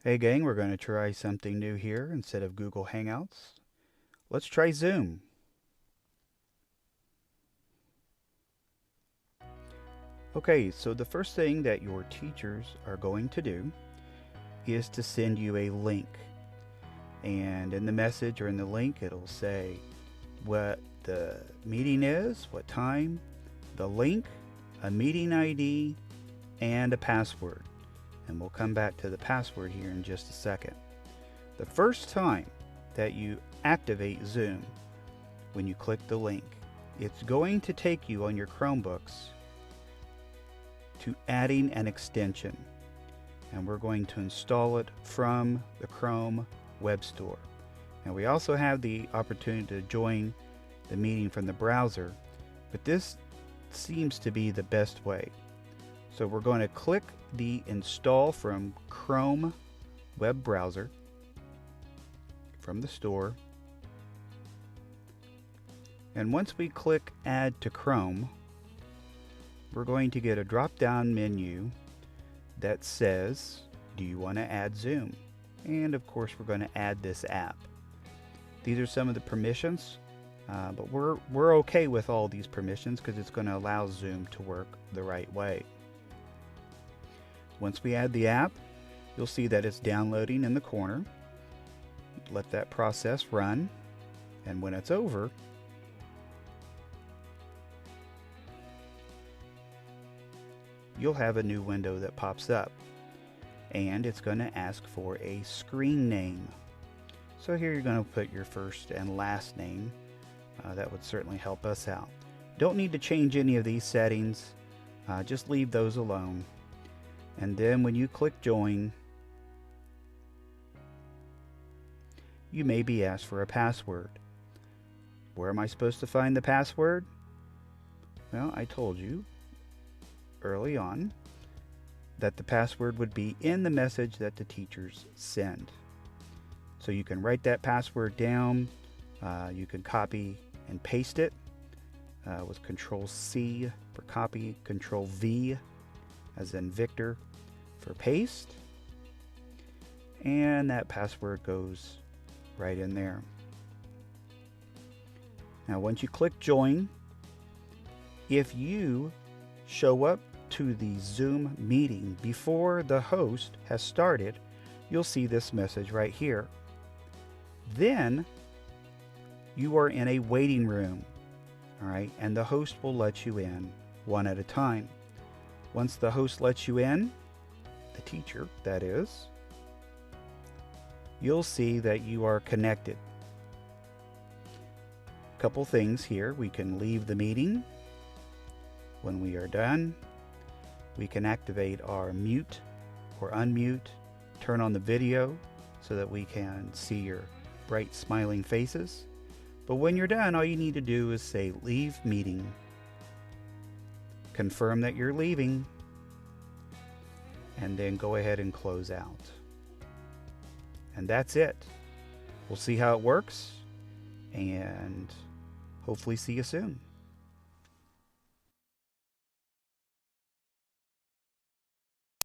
Hey gang, we're going to try something new here instead of Google Hangouts. Let's try Zoom. Okay, so the first thing that your teachers are going to do is to send you a link. And in the message or in the link, it'll say what the meeting is, what time, the link, a meeting ID, and a password. And we'll come back to the password here in just a second. The first time that you activate Zoom, when you click the link, it's going to take you on your Chromebooks to adding an extension, and we're going to install it from the Chrome Web Store. And we also have the opportunity to join the meeting from the browser, but this seems to be the best way. So we're going to click the install from Chrome web browser from the store. And once we click add to Chrome, we're going to get a drop-down menu that says, do you want to add Zoom? And of course we're going to add this app. These are some of the permissions, but we're okay with all these permissions because it's going to allow Zoom to work the right way. Once we add the app, you'll see that it's downloading in the corner. Let that process run, and when it's over, you'll have a new window that pops up, and it's going to ask for a screen name. So here you're going to put your first and last name. That would certainly help us out. Don't need to change any of these settings, just leave those alone. And then when you click join, you may be asked for a password. Where am I supposed to find the password? Well, I told you early on that the password would be in the message that the teachers send. So you can write that password down, you can copy and paste it with Control C for copy, Control V as in Victor for paste, and that password goes right in there. Now once you click join, if you show up to the Zoom meeting before the host has started, you'll see this message right here. Then you are in a waiting room, all right, and the host will let you in one at a time. Once the host lets you in, the teacher that is, you'll see that you are connected. Couple things here. We can leave the meeting. When we are done, we can activate our mute or unmute, turn on the video so that we can see your bright smiling faces. But when you're done, all you need to do is say leave meeting, confirm that you're leaving, and then go ahead and close out. And that's it. We'll see how it works, and hopefully see you soon.